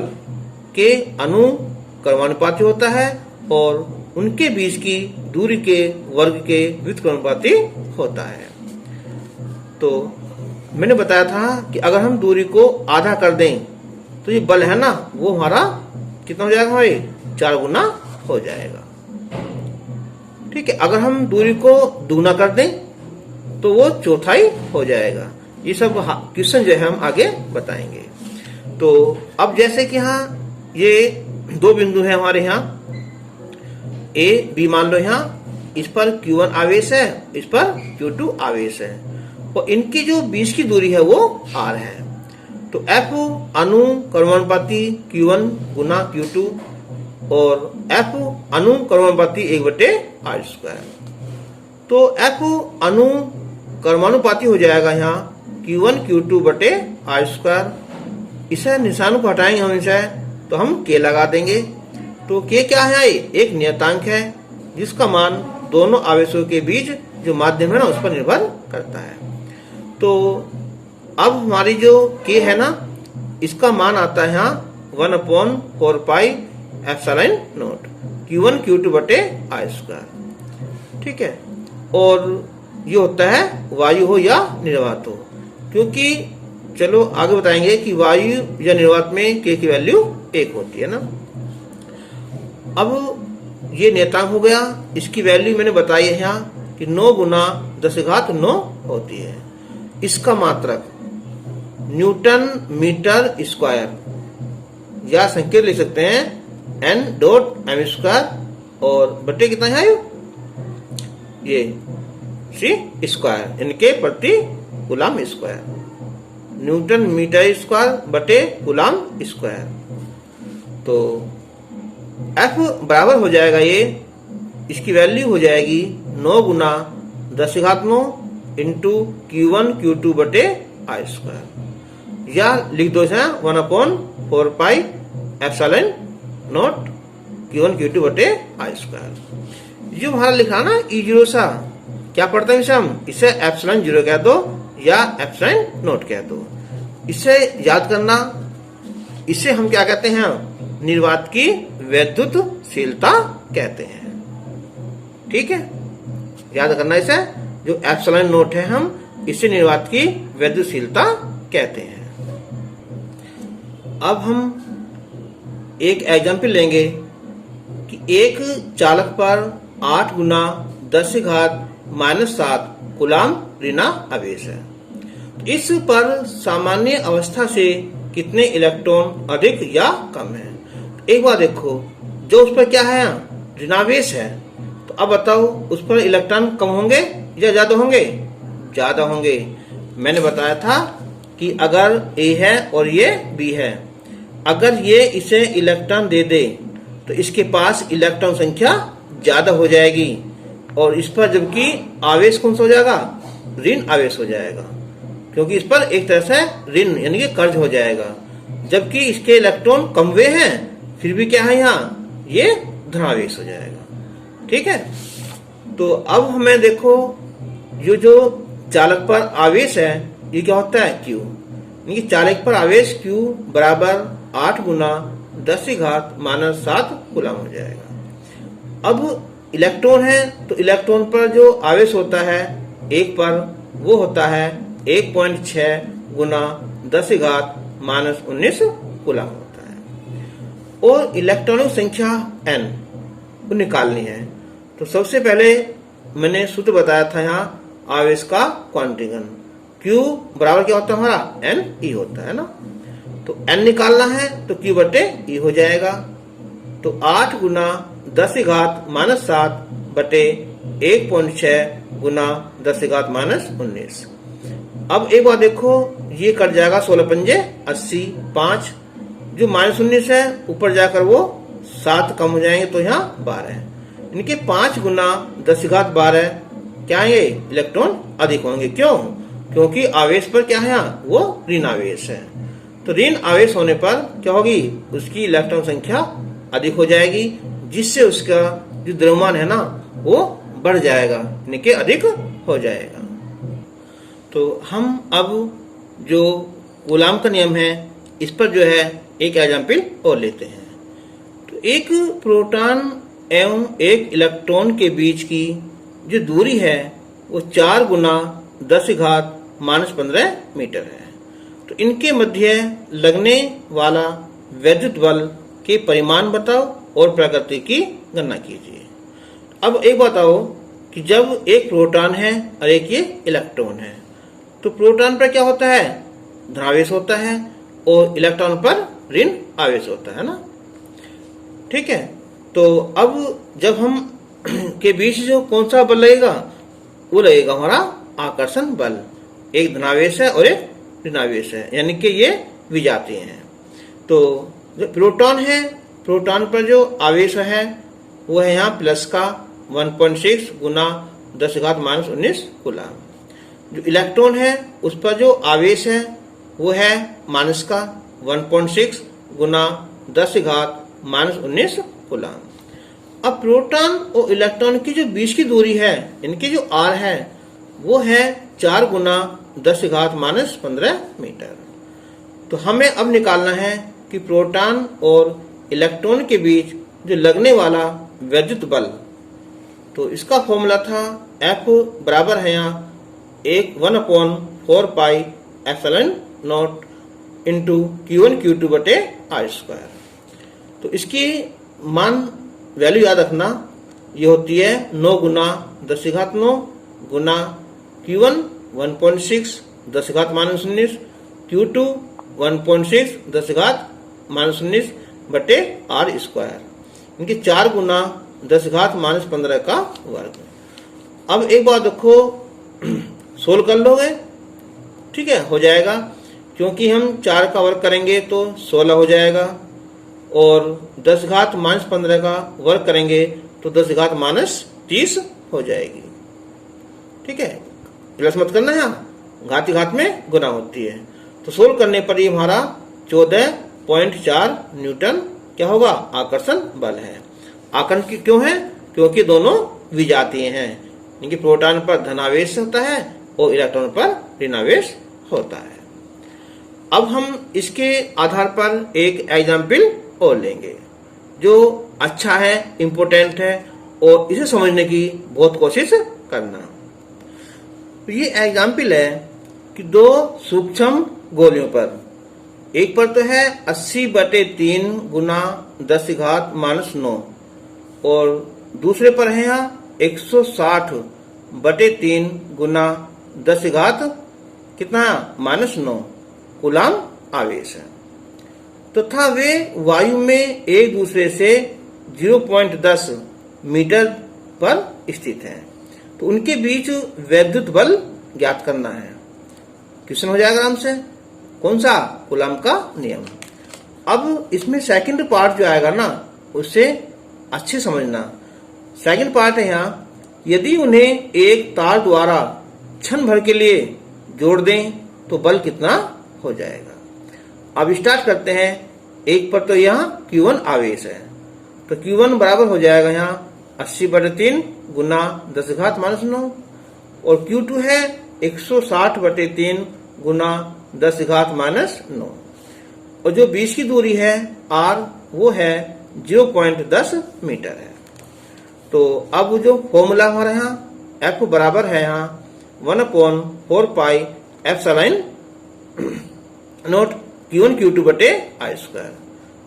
के अनुक्रमानुपाती होता है और उनके बीच की दूरी के वर्ग के व्युत्क्रमानुपाती होता है। तो मैंने बताया था कि अगर हम दूरी को आधा कर दें तो ये बल है ना, वो हमारा कितना हो जाएगा, हमारे 4 गुना हो जाएगा, ठीक है। अगर हम दूरी को दुगना कर दें तो वो चौथाई हो जाएगा। ये सब क्वेश्चन जो है हम आगे बताएंगे। तो अब जैसे कि यहाँ ये दो बिंदु हैं हमारे यहाँ A B, मान लो यहाँ इस पर Q1 आवेश है, इस पर Q2 आवेश है, और इनकी जो बीच की दूरी है वो R है। तो F अनुक्रमानुपाती Q1 गुना Q2 और F अनुक्रमानुपाती 1/R स्क्वायर। तो F अनुक्रमानुपाती हो जाएगा यहाँ Q1 Q2 बटे R स्क्वायर। इसे निशान को हटाएंगे हम इसे, तो हम K लगा देंगे। तो K क्या है, एक नियतांक है जिसका मान दोनों आवेशों के बीच जो माध्यम है ना उस पर निर्भर करता है। तो अब हमारी जो K है ना, इसका मान आता है यहाँ 1/4 pi epsilon not Q1 Q2 बटे R स्क्वायर, ठीक है। और ये होता है वायु हो या निर्वात हो, क्योंकि चलो आगे बताएंगे कि वायु या निर्वात में K की वैल्यू 1 होती है ना। अब ये नियतांक हो गया, इसकी वैल्यू मैंने बताई है यहाँ कि 9 गुना 10⁻9 होती है। इसका मात्रक न्यूटन मीटर स्क्वायर या संकेत लिख सकते हैं N.m स्क्वायर और बटे कितना है ये C स्क्वायर, इनके प्रति coulomb square, newton metre square बटे कूलाम स्क्वायर। तो F बराबर हो जाएगा ये, इसकी वैल्यू हो जाएगी 9 गुना 10⁻9 इंटू Q1 Q2 बटे R स्क्वायर, या लिख दो इसे 1/4 pi epsilon not Q1 Q2 बटे R स्क्वायर। जो हमारा लिखा ना E0 सा, क्या पढ़ते हैं इसे हम, इसे एप्सिलॉन 0 कह दो या एप्सिलॉन नॉट कह दो। इसे याद करना, इसे हम क्या कहते हैं, निर्वात की वैद्युतशीलता कहते हैं, ठीक है। याद करना इसे, जो एप्सिलॉन नॉट है हम इसे निर्वात की वैद्युतशीलता कहते हैं। अब हम एक एग्जाम्पल लेंगे कि एक चालक पर 8 गुना 10⁻⁻7 कूलाम ऋणावेश है। इस पर सामान्य अवस्था से कितने इलेक्ट्रॉन अधिक या कम है। एक बार देखो, जो उस पर क्या है, ऋणावेश है, तो अब बताओ उस पर इलेक्ट्रॉन कम होंगे या ज्यादा होंगे, ज्यादा होंगे। मैंने बताया था कि अगर A है और ये B है, अगर ये इसे इलेक्ट्रॉन दे दे तो इसके पास इलेक्ट्रॉन संख्या ज्यादा हो जाएगी, और इस पर जबकि आवेश कौन सा हो जाएगा, ऋण आवेश हो जाएगा, क्योंकि इस पर एक तरह से ऋण यानी कि कर्ज हो जाएगा। जबकि इसके इलेक्ट्रॉन कम हुए हैं, फिर भी क्या है यहाँ, ये धनावेश हो जाएगा, ठीक है। तो अब हमें देखो, ये जो चालक पर आवेश है ये क्या होता है, Q। यानी कि चालक पर आवेश Q बराबर 8 गुना 10 की घात माइनस 7 कूलम हो जाएगा। अब इलेक्ट्रॉन है तो इलेक्ट्रॉन पर जो आवेश होता है एक पर वो होता है 1.6 गुना 10 की घात माइनस 19 कूलम होता है। और इलेक्ट्रॉनों की संख्या n को निकालनी है तो सबसे पहले मैंने सूत्र बताया था यहाँ आवेश का क्वांटिगन Q बराबर क्या होता है हमारा n e होता है ना। तो n निकालना है तो Q बटे e हो जाएगा। तो 8 गुना 10 की घात माइनस 7 बटे 1.6 गुना 10 की घात माइनस 19। अब एक बार देखो ये कट जाएगा 16 पंजे 80 5 जो माइनस 19 है ऊपर जाकर वो 7 कम हो जाएंगे तो यहाँ 12 है। इनके 5 गुना 10 की घात 12 क्या है इलेक्ट्रॉन अधिक होंगे। क्यों? क्योंकि आवेश पर क्या है यहाँ वो ऋण आवेश है। तो ऋण आवेश होने पर क्या होगी उसकी इलेक्ट्रॉन संख्या अधिक हो जाएगी जिससे उसका जो द्रव्यमान है ना वो बढ़ जाएगा यानी कि अधिक हो जाएगा। तो हम अब जो कूलम का नियम है इस पर जो है एक एग्जाम्पल और लेते हैं। तो एक प्रोटॉन एवं एक इलेक्ट्रॉन के बीच की जो दूरी है वो 4 गुना 10 की घात माइनस 15 मीटर है। तो इनके मध्य लगने वाला वैद्युत बल के परिमाण बताओ और प्रकृति की गणना कीजिए। अब एक बताओ कि जब एक प्रोटॉन है और एक ये इलेक्ट्रॉन है तो प्रोटॉन पर क्या होता है धनावेश होता है और इलेक्ट्रॉन पर ऋण आवेश होता है ना। ठीक है। तो अब जब हम के बीच जो कौन सा बल लगेगा वो लगेगा हमारा आकर्षण बल। एक धनावेश है और एक ऋणावेश है यानी कि ये विजातीय हैं। तो जो प्रोटॉन है प्रोटॉन पर जो आवेश है वो है यहाँ प्लस का 1.6 गुना 10 की घात माइनस 19 कूलम। जो इलेक्ट्रॉन है उस पर जो आवेश है वो है माइनस का 1.6 गुना 10 की घात माइनस 19 कूलम। अब प्रोटॉन और इलेक्ट्रॉन की जो बीच की दूरी है इनकी जो r है वो है 4 गुना 10 की घात माइनस 15 मीटर। तो हमें अब निकालना है कि प्रोटॉन और इलेक्ट्रॉन के बीच जो लगने वाला वैद्युत बल। तो इसका फॉर्मूला था F बराबर है यहाँ 1/4 pi epsilon not into Q1 Q2 बटे R स्क्वायर। तो इसकी मान वैल्यू याद रखना ये होती है 9 गुना 10 की घात 9 गुना Q1 1.6 10 की घात माइनस 19 Q2 1.6 10 की घात माइनस 19 बटे R स्क्वायर। इनके 4 गुना 10 की घात माइनस 15 का वर्ग। अब एक बात देखो सोल्व कर लोगे ठीक है हो जाएगा क्योंकि हम 4 का वर्ग करेंगे तो 16 हो जाएगा और 10 की घात माइनस 15 का वर्ग करेंगे तो 10 की घात माइनस 30 हो जाएगी। ठीक है प्लस मत करना है घात की घात में गुना होती है। तो सोल्व करने पर ये हमारा 14.4 न्यूटन क्या होगा आकर्षण बल है। आकर्षण क्यों है क्योंकि दोनों विजातीय हैं यानी प्रोटॉन पर धनावेश होता है और इलेक्ट्रॉन पर ऋणावेश होता है। अब हम इसके आधार पर एक एग्जाम्पल और लेंगे जो अच्छा है इम्पोर्टेंट है और इसे समझने की बहुत कोशिश करना। तो ये एग्जाम्पल है कि 2 सूक्ष्म गोलियों पर एक पर तो है 80/3 गुना 10 की घात माइनस 9 और दूसरे पर है यहाँ 160/3 गुना 10 की घात कितना माइनस 9 कूलम आवेश है तथा वे वायु में एक दूसरे से 0.10 मीटर पर स्थित हैं। तो उनके बीच वैद्युत बल ज्ञात करना है। क्वेश्चन हो जाएगा आराम से कौन सा कूलम का नियम। अब इसमें सेकंड पार्ट जो आएगा ना उससे अच्छे समझना। सेकंड पार्ट है यहाँ यदि उन्हें एक तार द्वारा क्षण भर के लिए जोड़ दें तो बल कितना हो जाएगा। अब स्टार्ट करते हैं। एक पर तो यहाँ Q1 आवेश है तो Q1 बराबर हो जाएगा यहाँ 80/3 गुना 10 की घात माइनस 9 और Q2 है 160/3 गुना 10 घात माइनस 9। और जो बीच की दूरी है r वो है 0.10 मीटर है। तो अब जो फॉर्मूला हमारे यहाँ f बराबर है यहाँ 1/4 pi epsilon not Q1 Q2 बटे I स्क्वायर।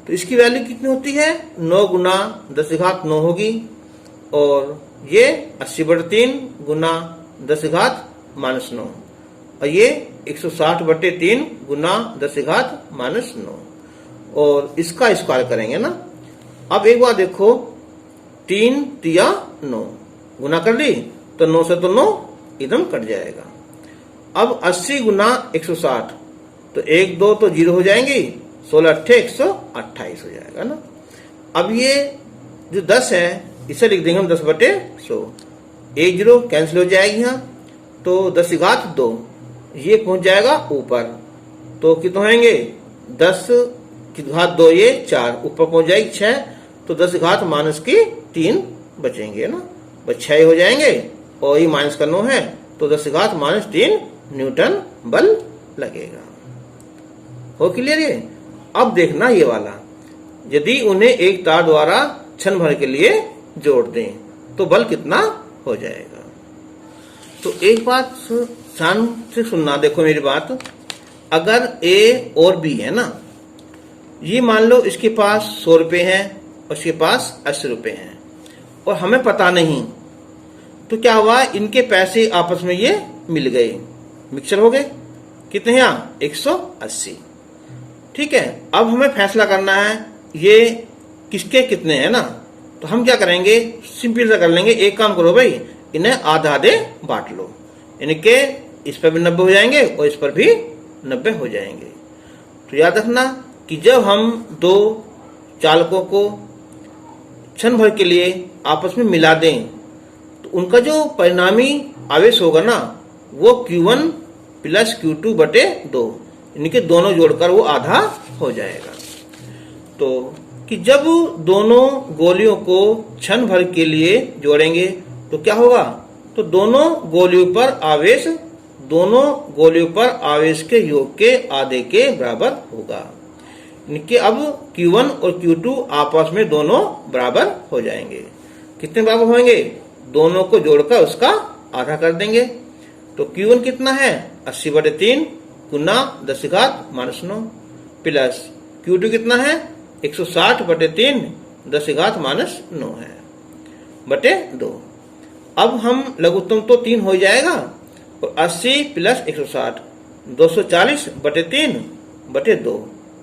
तो इसकी वैल्यू कितनी होती है 9 गुना 10 घात 9 होगी, और ये 80/3 गुना 10 घात माइनस 9, और ये 160/3 गुना 10 घात माइनस 9, और इसका स्क्वायर करेंगे ना। अब एक बार देखो 3 तिया 9 गुना कर ली तो 9 से तो 9 एकदम कट जाएगा। अब 80 गुना 160 तो 1 2 तो 0 हो जाएंगी, 16 8 128 हो जाएगा ना। अब ये जो 10 है इसे लिख देंगे हम 10/100, 1 0 कैंसिल हो जाएगी यहाँ, तो 10 घात 2 ये पहुंच जाएगा ऊपर, तो कितने होंगे 10 की घात 2 ये 4 ऊपर पहुंच जाएगी 6, तो 10 घात माइनस की 3 बचेंगे ना, बस 6 हो जाएंगे, और ये माइनस का 9 है तो 10 घात माइनस 3 न्यूटन बल लगेगा। हो क्लियर ये। अब देखना ये वाला, यदि उन्हें एक तार द्वारा क्षण भर के लिए जोड़ दें तो बल कितना हो जाएगा। तो एक बात ध्यान से सुनना, देखो मेरी बात, अगर ए और बी है ना, ये मान लो इसके पास 100 रुपए है और इसके पास 80 रुपए हैं, और हमें पता नहीं, तो क्या हुआ इनके पैसे आपस में ये मिल गए, मिक्सर हो गए, कितने हैं यहाँ 180। ठीक है, अब हमें फैसला करना है ये किसके कितने हैं ना, तो हम क्या करेंगे सिंपल सा कर लेंगे, एक काम करो भाई इन्हें आधा आधे बांट लो, इनके इस पर भी 90 हो जाएंगे और इस पर भी 90 हो जाएंगे। तो याद रखना कि जब हम दो चालकों को क्षण भर के लिए आपस में मिला दें तो उनका जो परिणामी आवेश होगा ना वो Q1 प्लस Q2 बटे 2, इनके दोनों जोड़कर वो आधा हो जाएगा। तो कि जब दोनों गोलियों को क्षण भर के लिए जोड़ेंगे तो क्या होगा, तो दोनों गोलियों पर आवेश के योग के आधे के बराबर होगा। इनके अब Q1 और Q2 आपस में दोनों बराबर हो जाएंगे। कितने बराबर होंगे, दोनों को जोड़कर उसका आधा कर देंगे। तो Q1 कितना है 80/3 गुना 10 घात माइनस 9 प्लस Q2 कितना है 160/3 10 घात माइनस 9 है बटे 2। अब हम लघुत्तम तो 3 हो जाएगा, और 80 प्लस 160 240/3 बटे 2,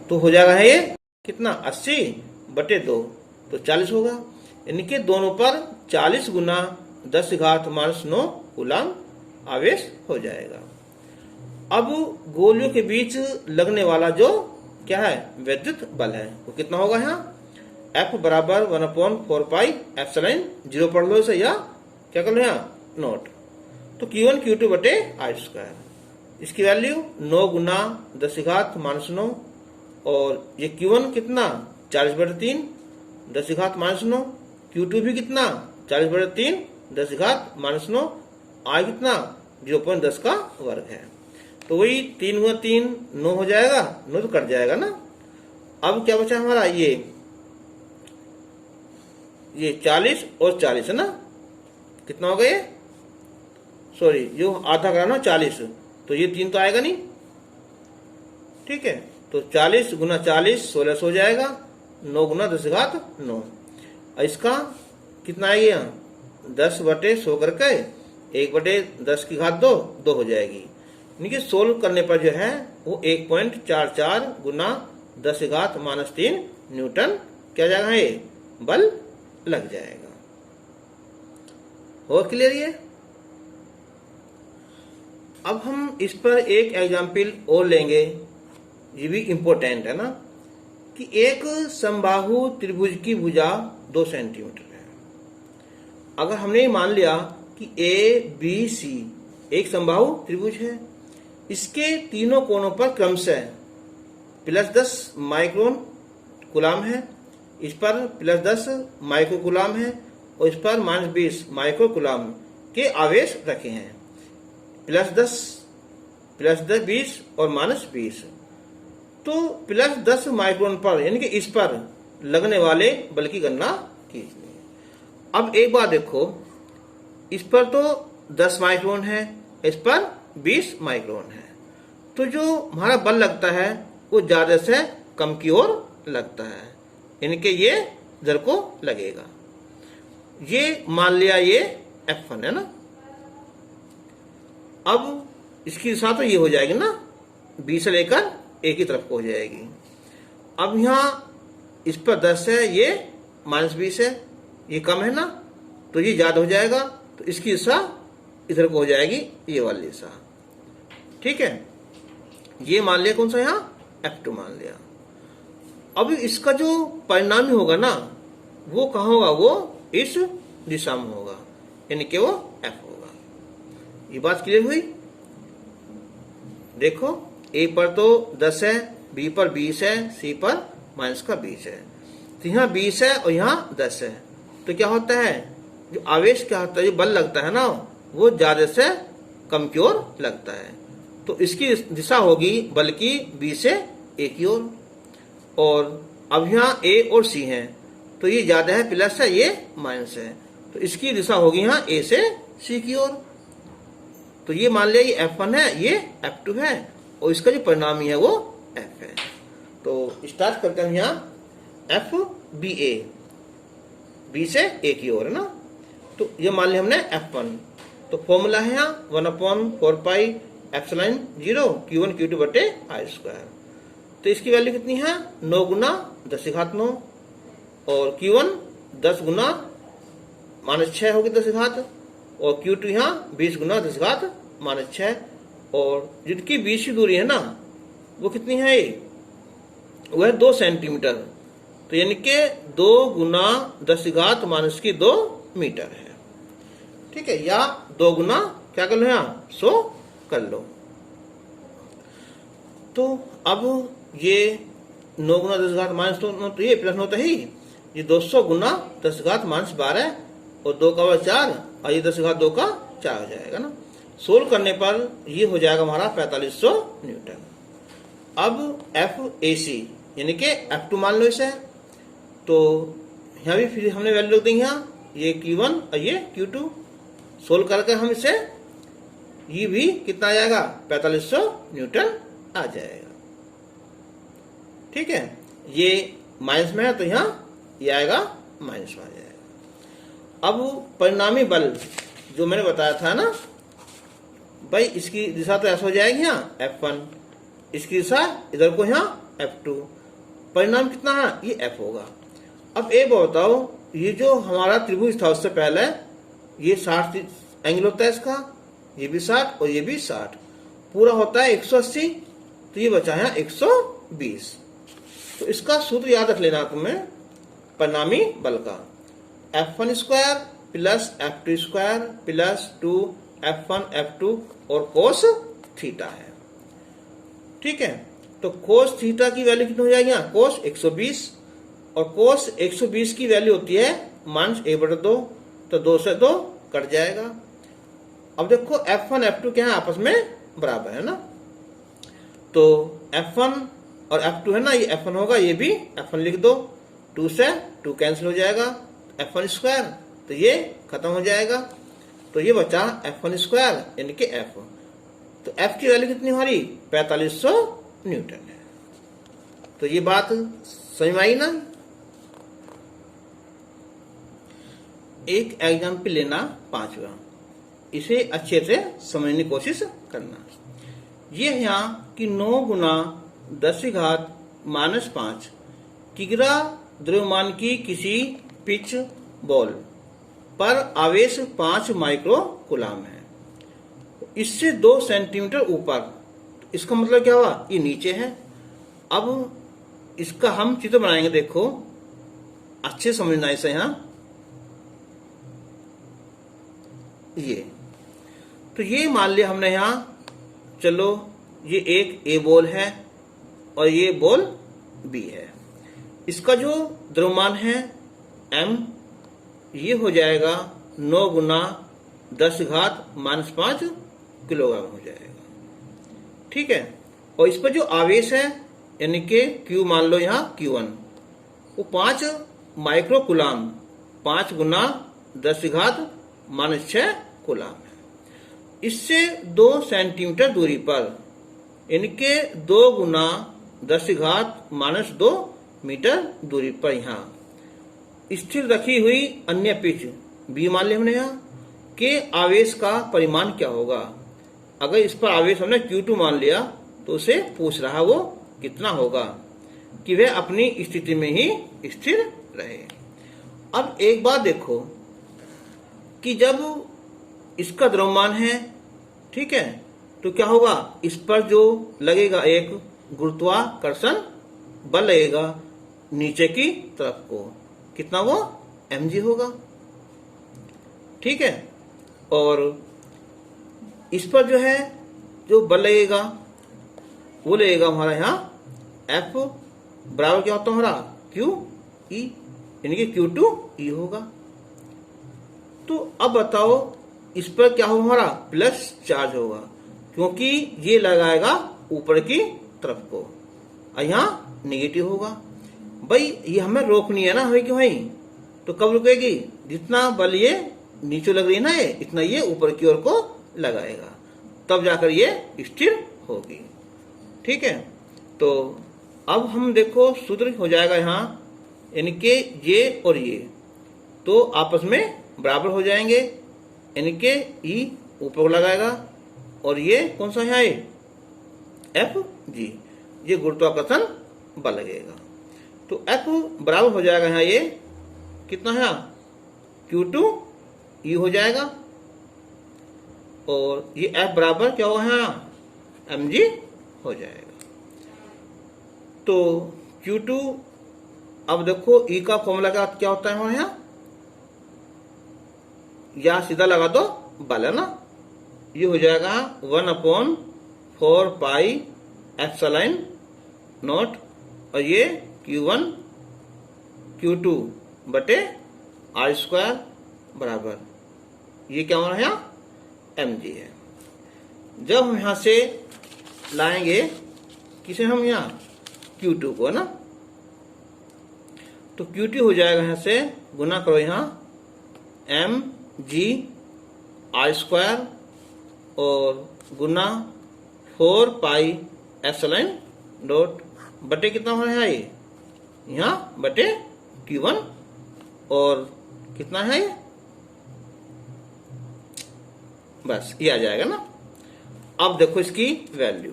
तो हो जाएगा है ये कितना 80/2 तो 40 होगा। इनके दोनों पर 40 गुना 10 घात माइनस 9 कूलम आवेश हो जाएगा। अब गोलियों के बीच लगने वाला जो क्या है विद्युत बल है वो कितना होगा, यहाँ F बराबर 1/4 पाई एप्सिलॉन 0 पढ़ लो इसे, या क्या कर लो यहाँ नोट, तो Q1 Q2 बटे I स्क्वायर। इसकी वैल्यू 9 गुना 10 घात माइनस 9, और ये Q1 कितना 40/3 10 घात माइनस 9, Q2 भी कितना 40/3 10 घात माइनस 9, I कितना 0.10 का वर्ग है। तो वही 3 गुना 3 9 हो जाएगा, 9 तो कट जाएगा ना। अब क्या बचा हमारा ये 40 और 40 है ना, कितना हो गया ये, सॉरी जो आधा कराना 40, तो ये 3 तो आएगा नहीं। ठीक है, तो 40 गुना 40 1600 हो जाएगा, 9 गुना 10 घात 9, इसका कितना आएगा यहाँ 10/100 करके 1/10 की घात 2 हो जाएगी। यानी सोल्व करने पर जो है वो 1.44 गुना 10 घात माइनस 3 न्यूटन क्या जाएगा, ये बल लग जाएगा। हो क्लियर ये। अब हम इस पर एक एग्जाम्पल और लेंगे, ये भी इम्पोर्टेंट है ना, कि एक समबाहु त्रिभुज की भुजा 2 सेंटीमीटर है। अगर हमने मान लिया कि ABC एक समबाहु त्रिभुज है, इसके तीनों कोणों पर क्रमशः +10 माइक्रोन कूलाम है, इस पर +10 माइक्रो कूलाम है, और इस पर -20 माइक्रो कूलाम के आवेश रखे हैं। +10 +20 और -20। तो +10 माइक्रोन पर यानी कि इस पर लगने वाले बल की गणना कीजिए। अब एक बात देखो, इस पर तो 10 माइक्रोन है, इस पर 20 माइक्रोन है, तो जो हमारा बल लगता है वो ज्यादा से कम की ओर लगता है, यानी कि ये इधर को लगेगा। ये मान लिया ये F1 है ना। अब इसकी दिशा तो ये हो जाएगी ना, B से लेकर A की तरफ को हो जाएगी। अब यहां इस पर 10 है, ये -20 है, ये कम है ना, तो ये ज्यादा हो जाएगा, तो इसकी दिशा इधर को हो जाएगी, ये वाली दिशा। ठीक है, ये मान लिया कौन सा, यहां F2 मान लिया। अब इसका जो परिणामी होगा ना, वो कहाँ होगा, वो इस दिशा में होगा, यानी कि वो F होगा। ये बात क्लियर हुई। देखो, A पर तो 10 है, B पर 20 है, C पर -20 है, तो यहाँ 20 है और यहाँ 10 है, तो क्या होता है, जो आवेश क्या होता है, जो बल लगता है ना, वो ज्यादा से कम की ओर लगता है, तो इसकी दिशा होगी बल की B से A की ओर। और अब यहाँ A और C है, तो ये ज्यादा है प्लस है, ये माइनस है, तो इसकी दिशा होगी यहाँ A से C की ओर। तो ये मान लिया ये F1 है, ये F2 है, और इसका जो परिणामी है वो F है। तो स्टार्ट करते हैं यहाँ FBA, B से A की ओर है ना, तो ये मान लिया हमने F1। तो फॉर्मूला है यहाँ 1/4πε0 Q1 Q2 बटे I²। तो इसकी वैल्यू कितनी है, 9 गुना 10⁻9, और Q1 10 गुना -6 होगी 10⁻, और Q2 यहाँ 20 गुना 10⁻6, और जिनकी बीच की दूरी है ना, वो कितनी है, वो है 2 सेंटीमीटर, तो यानी कि 2 गुना 10⁻2 मीटर है। ठीक है, या 2 गुना क्या कर लो, यहाँ 100 कर लो। तो अब ये 9 गुना 10⁻2, तो ये प्लस होता ही, ये 200 गुना 10⁻12, और 2 का 4, और ये 10⁻2 का 4 हो जाएगा ना। सोल्व करने पर ये हो जाएगा हमारा 4500 न्यूटन। अब FAC यानी कि F2 मान लो इसे, तो यहाँ भी फिर हमने वैल्यू रख देंगे, यहाँ ये Q1 और ये Q2। सोल्व करके हम इसे, ये भी कितना आ जाएगा, 4500 न्यूटन आ जाएगा। ठीक है, ये माइनस में है, तो यहाँ ये आएगा माइनस में आ जाएगा। अब परिणामी बल जो मैंने बताया था ना भाई, इसकी दिशा तो ऐसा हो जाएगी, यहाँ F1, इसकी दिशा इधर को यहाँ F2, परिणाम कितना है, ये F होगा। अब एक बताओ, ये जो हमारा त्रिभुज था उससे पहले, ये 60 एंगल होता है इसका, ये भी 60 और ये भी 60, पूरा होता है 180, तो ये बचा है 120। तो इसका सूत्र याद रख लेना तुम्हें, परिणामी बल का, F1² plus F2² plus 2F1 F2 और कोस थीटा है। ठीक है, तो कोस थीटा की वैल्यू कितनी हो जाएगी, कोस 120, और कोस 120 की वैल्यू होती है -1/2, तो 2 से 2 कट जाएगा। अब देखो F1 F2 क्या है, आपस में बराबर है ना, तो F1 और F2 है ना, ये F1 होगा, ये भी F1 लिख दो, 2 से 2 कैंसिल हो जाएगा, F1², तो ये खत्म हो जाएगा, तो ये बचा F1² यानी कि F। तो F की वैल्यू कितनी हमारी 4500 न्यूटन है। तो ये बात समझ में आई ना। एक एग्जाम्पल लेना 5वां, इसे अच्छे से समझने की कोशिश करना। ये है यहाँ कि 9 गुना 10⁻5 किग्रा द्रव्यमान की किसी पिच बॉल पर आवेश 5 माइक्रो कूलाम है, इससे 2 सेंटीमीटर ऊपर, इसका मतलब क्या हुआ, ये नीचे है। अब इसका हम चित्र बनाएंगे, देखो अच्छे समझना इसे। यहाँ ये तो ये मान लिया हमने यहाँ, चलो ये एक A बॉल है और ये बॉल B है, इसका जो द्रव्यमान है M, ये हो जाएगा 9 गुना 10⁻5 किलोग्राम हो जाएगा। ठीक है। और इस पर जो आवेश है यानी कि Q मान लो यहाँ Q1, वो 5 माइक्रो कूलाम, 5 गुना 10⁻⁻⁶ कूलाम है। इससे 2 सेंटीमीटर दूरी पर यानी कि 2 गुना 10⁻⁻² मीटर दूरी पर यहाँ स्थिर रखी हुई अन्य पिच B मान लिया हमने यहाँ के आवेश का परिमाण क्या होगा। अगर इस पर आवेश हमने Q2 मान लिया तो उसे पूछ रहा वो कितना होगा कि वह अपनी स्थिति में ही स्थिर रहे। अब एक बात देखो कि जब इसका द्रव्यमान है, ठीक है, तो क्या होगा, इस पर जो लगेगा एक गुरुत्वाकर्षण बल लगेगा नीचे की तरफ को, कितना वो mg होगा, ठीक है। और इस पर जो है जो बल लगेगा वो लगेगा हमारा यहाँ F बराबर क्या होता है हमारा Q E, यानी कि Q2 E होगा। तो अब बताओ इस पर क्या होगा, हमारा प्लस चार्ज होगा क्योंकि ये लगाएगा ऊपर की तरफ को, और यहाँ निगेटिव होगा। भाई ये हमें रोकनी है ना, है कि भाई, तो कब रुकेगी, जितना बल ये नीचे लग रही है ना ये, इतना ये ऊपर की ओर को लगाएगा, तब जाकर ये स्थिर होगी, ठीक है। तो अब हम देखो सूत्र हो जाएगा यहाँ, यानी कि ये और ये तो आपस में बराबर हो जाएंगे, यानी कि ई ऊपर को लगाएगा और ये कौन सा है एफ जी, ये गुरुत्वाकर्षण बल लगेगा। तो एफ बराबर हो जाएगा यहाँ ये कितना है Q2 ई हो जाएगा, और ये एफ बराबर क्या होगा यहाँ mg हो जाएगा। तो Q2, अब देखो ई का फॉर्मूला क्या होता है हमारे यहाँ, या सीधा लगा दो बल है ना, ये हो जाएगा 1/4 पाई एप्सिलॉन नॉट, और ये Q1 Q2 बटे r² बराबर ये क्या हो रहा है यहाँ mg है। जब हम यहाँ से लाएंगे किसे, हम यहाँ Q2 को ना, तो Q2 हो जाएगा यहाँ से गुना करो यहाँ mg r² और गुना 4 पाई एप्सिलॉन डॉट बटे कितना हो रहा है ये यहाँ बटे Q1, और कितना है ये, बस ये आ जाएगा ना। अब देखो इसकी वैल्यू,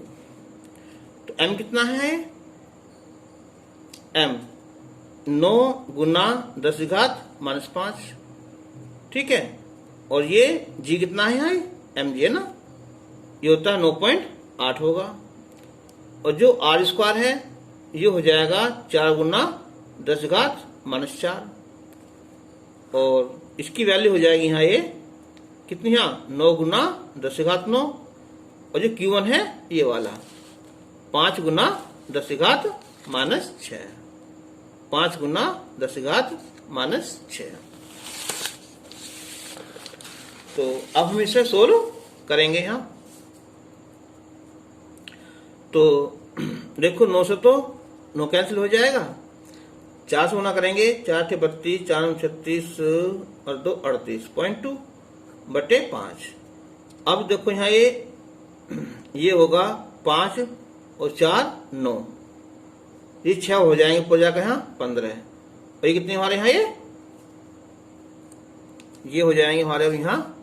तो m कितना है, m 9 गुना 10⁻⁻⁵, ठीक है। और ये g कितना है mg है ना, ये होता है 9.8 होगा, और जो r² है ये हो जाएगा 4 गुना 10⁻⁻⁴, और इसकी वैल्यू हो जाएगी यहाँ ये कितनी, यहाँ 9 गुना 10⁻⁹, और जो Q1 है ये वाला 5 गुना 10⁻⁻⁶, 5 गुना 10⁻⁻⁶। तो अब हम इसे सोल्व करेंगे यहाँ। तो देखो 9 से तो 9 कैंसिल हो जाएगा, 4 से गुना करेंगे, 4 × 32, 4 × 36 और 2 38.2 बटे 5। अब देखो यहाँ ये होगा 5 और 4 9, ये 6 हो जाएंगे, ऊपर जाकर यहाँ 15, और ये कितने हमारे यहाँ ये हो जाएंगे हमारे यहाँ,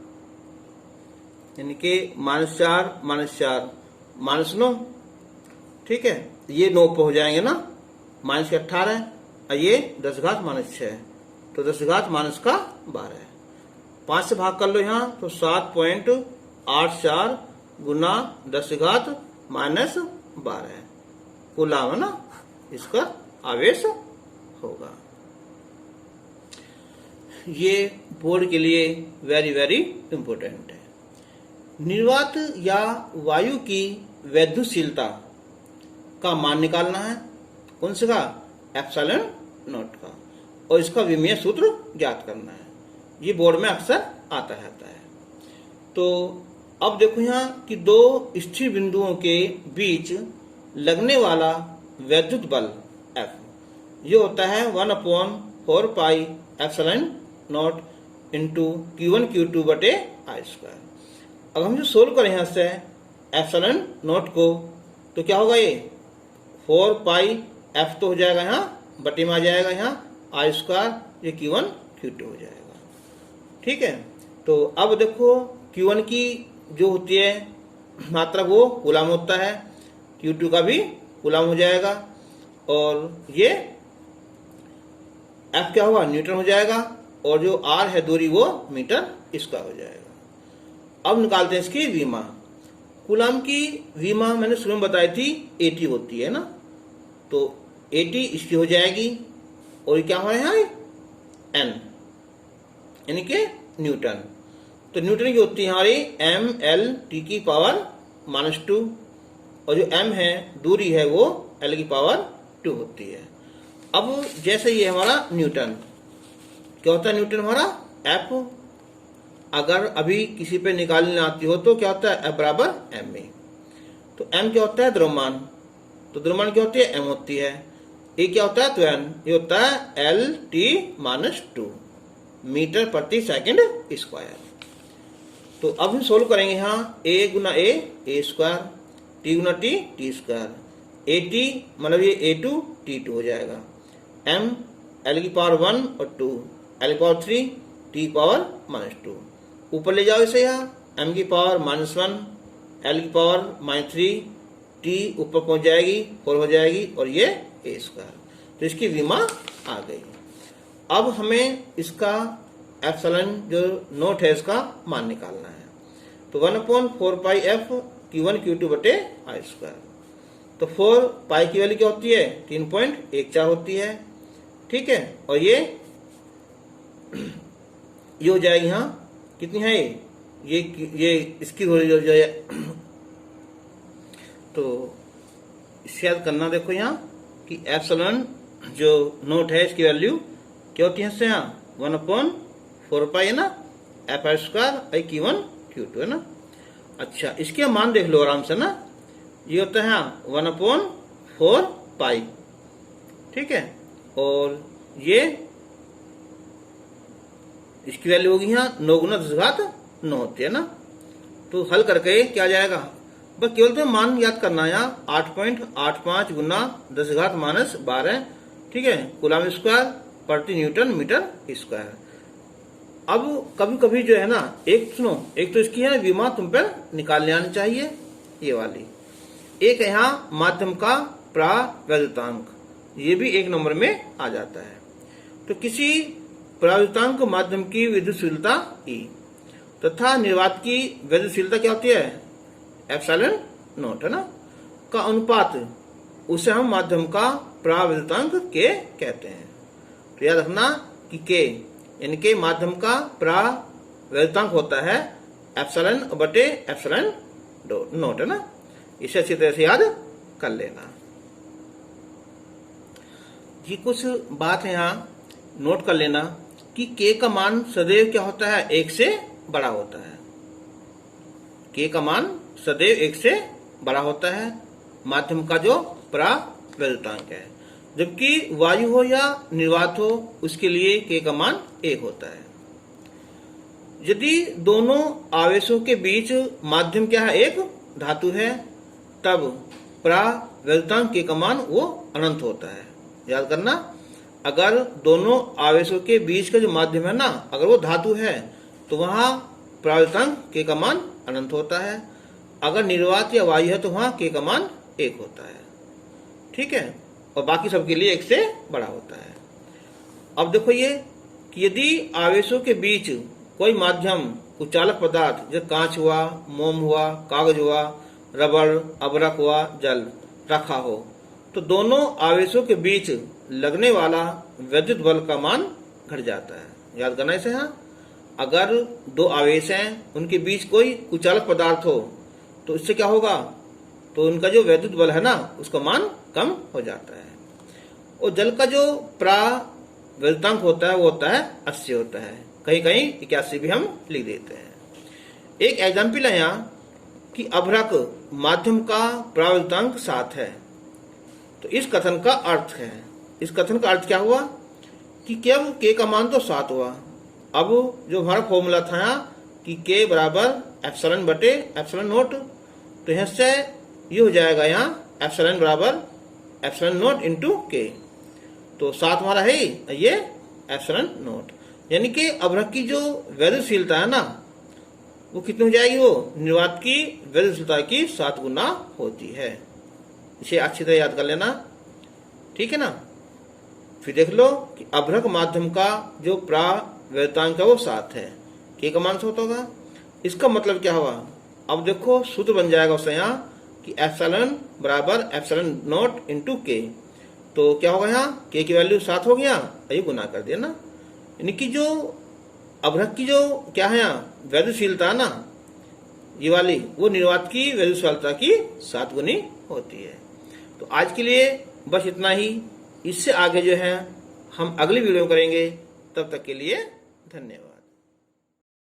यानी कि -4 -4 -9, ठीक है। ये 9 पे हो जाएंगे ना, -18, और ये 10⁻⁻⁶, तो 10⁻⁻12, 5 से भाग कर लो यहाँ, तो 7.84 गुना 10⁻⁻12 कूलाम है ना, इसका आवेश होगा। ये बोर्ड के लिए वेरी वेरी इंपॉर्टेंट है। निर्वात या वायु की वैद्युतशीलता का मान निकालना है, कौन से का, एप्सिलॉन नॉट का, और इसका विमेय सूत्र ज्ञात करना है। ये बोर्ड में अक्सर आता रहता है। तो अब देखो यहाँ कि दो स्थिर बिंदुओं के बीच लगने वाला वैद्युत बल F ये होता है 1/4πε0 इंटू Q1 Q2 बटे I स्क्वायर। अब हम जो सोल्व करें यहाँ से एप्सिलॉन नॉट को, तो क्या होगा ये 4π F तो हो जाएगा यहाँ बटे में आ जाएगा यहाँ I स्क्वायर, ये Q1 Q2 हो जाएगा। ठीक है, तो अब देखो Q1 की जो होती है मात्रा वो कूलाम होता है, Q2 का भी कूलाम हो जाएगा, और ये F क्या होगा न्यूटन हो जाएगा, और जो R है दूरी वो मीटर स्क्वायर हो जाएगा। अब निकालते हैं इसकी विमा। कूलाम की विमा मैंने शुरू में बताई थी 80 होती है ना, तो 80 इसकी हो जाएगी, और ये क्या हो रहा है N यानी कि न्यूटन। तो न्यूटन की होती है हमारी mL की पावर -2, और जो m है दूरी है वो L की पावर 2 होती है। अब जैसे ये हमारा न्यूटन क्या होता है, न्यूटन हमारा F अगर अभी किसी पे निकालने आती हो तो क्या होता है F बराबर m में। तो m क्या होता है द्रव्यमान, तो द्रव्यमान क्या होती है m होती है। ये क्या होता है त्वरण, ये होता है L-2 मीटर प्रति सेकंड स्क्वायर। तो अब हम सोल्व करेंगे यहाँ a Guna a square, t Guna t square, at मतलब ये a2 t2 हो जाएगा, m L की पावर 1 और 2 L की पावर 3 t पावर -2, ऊपर ले जाओ इसे यहाँ m की पावर -1 L की पावर -3 t ऊपर पहुंच जाएगी 4 हो जाएगी, और ये a स्क्वायर। तो इसकी विमा आ गई। अब हमें इसका एप्सिलॉन जो नोट है इसका मान निकालना है, तो 1/4πF Q1 Q2 बटे I स्क्वायर। तो 4 की वैल्यू क्या होती है 3.14 होती है। ठीक है, और ये हो जाएगी यहाँ कितनी है ये इसकी जो है, तो इससे याद करना देखो यहाँ कि एप्सिलॉन जो नोट है इसकी वैल्यू क्या होती है इससे यहाँ 1/4π है ना F स्क्वायर Q1 Q2 है ना। अच्छा, इसके मान देख लो आराम से ना, ये होता है यहाँ 1/4π। ठीक है, और ये इसकी वैल्यू होगी यहाँ 9 गुना 10⁻9 होती है ना। तो हल करके क्या आ जाएगा, बस केवल तो मान याद करना है यहाँ 8.85 गुना 10⁻12। ठीक है, कूलाम स्क्वायर प्रति न्यूटन मीटर स्क्वायर। अब कभी कभी जो है ना, एक सुनो, एक तो इसकी है विमा तुम पर निकालने आनी चाहिए ये वाली, एक है यहाँ माध्यम का प्रावैद्युतांक, ये भी 1 नंबर में आ जाता है। तो किसी प्रावैद्युतांक माध्यम की विद्युतशीलता E तथा निर्वात की विद्युतशीलता क्या होती है एप्सिलॉन नॉट है ना का अनुपात, उसे हम माध्यम का प्रावैद्युतांक K कहते हैं। तो याद रखना कि K यानी कि माध्यम का प्रावैद्युतांक होता है एप्सिलॉन बटे एप्सिलॉन नॉट है ना। इसे अच्छी तरह से याद कर लेना जी। कुछ बात है यहाँ नोट कर लेना कि K का मान सदैव क्या होता है 1 से बड़ा होता है। K का मान सदैव 1 से बड़ा होता है माध्यम का जो प्रावैद्युतांक है, जबकि वायु हो या निर्वात हो उसके लिए K का मान 1 होता है। यदि दोनों आवेशों के बीच माध्यम क्या है एक धातु है, तब प्रावैद्युतांक K का मान वो अनंत होता है। याद करना, अगर दोनों आवेशों के बीच का जो माध्यम है ना, अगर वो धातु है तो वहां प्रावैद्युतांक K का मान अनंत होता है। अगर निर्वात या वायु है तो वहां K का मान 1 होता है। ठीक है, और बाकी सबके लिए 1 से बड़ा होता है। अब देखो ये कि यदि आवेशों के बीच कोई माध्यम कुचालक पदार्थ जैसे कांच हुआ, मोम हुआ, कागज हुआ, रबड़, अबरक हुआ, जल रखा हो, तो दोनों आवेशों के बीच लगने वाला विद्युत बल का मान घट जाता है। याद करना इसे। हाँ, अगर दो आवेश हैं उनके बीच कोई कुचालक पदार्थ हो तो इससे क्या होगा, तो उनका जो विद्युत बल है ना उसका मान कम हो जाता है। और जल का जो प्रावैद्युतांक होता है वो होता है 80 होता है, कहीं कहीं 81 भी हम लिख देते हैं। एक एग्जाम्पल है यहाँ कि अभ्रक माध्यम का प्रावृत्तांक 7 है। तो इस कथन का अर्थ है, इस कथन का अर्थ क्या हुआ कि जब k का मान तो 7 हुआ, अब जो हमारा फॉर्मूला था यहाँ कि k बराबर एप्सिलॉन बटे एप्सिलॉन नोट, तो यहाँ से ये हो जाएगा यहाँ एप्सिलॉन बराबर एप्सिलॉन नोट इंटू k। तो 7 हमारा है ये एप्सिलॉन नोट, यानी कि अभ्रक की जो वैद्युतशीलता है ना वो कितनी हो जाएगी, वो निर्वात की वैद्युतशीलता की 7 गुना होती है। इसे अच्छी तरह याद कर लेना, ठीक है ना। फिर देख लो कि अभ्रक माध्यम का जो प्रावैद्युतांक है वो 7 है, k का मान 7 होगा। इसका मतलब क्या हुआ, अब देखो सूत्र बन जाएगा उससे यहाँ कि एप्सिलॉन बराबर एप्सिलॉन नोट इंटू k। तो क्या होगा यहाँ k की वैल्यू 7 हो गया, ये गुना कर दिया ना। यानी कि जो अभ्रक की जो क्या है यहाँ वैद्युतशीलता ना ये वाली, वो निर्वात की वैद्युतशीलता की 7 गुनी होती है। तो आज के लिए बस इतना ही, इससे आगे जो है हम अगली वीडियो में करेंगे। तब तक के लिए धन्यवाद।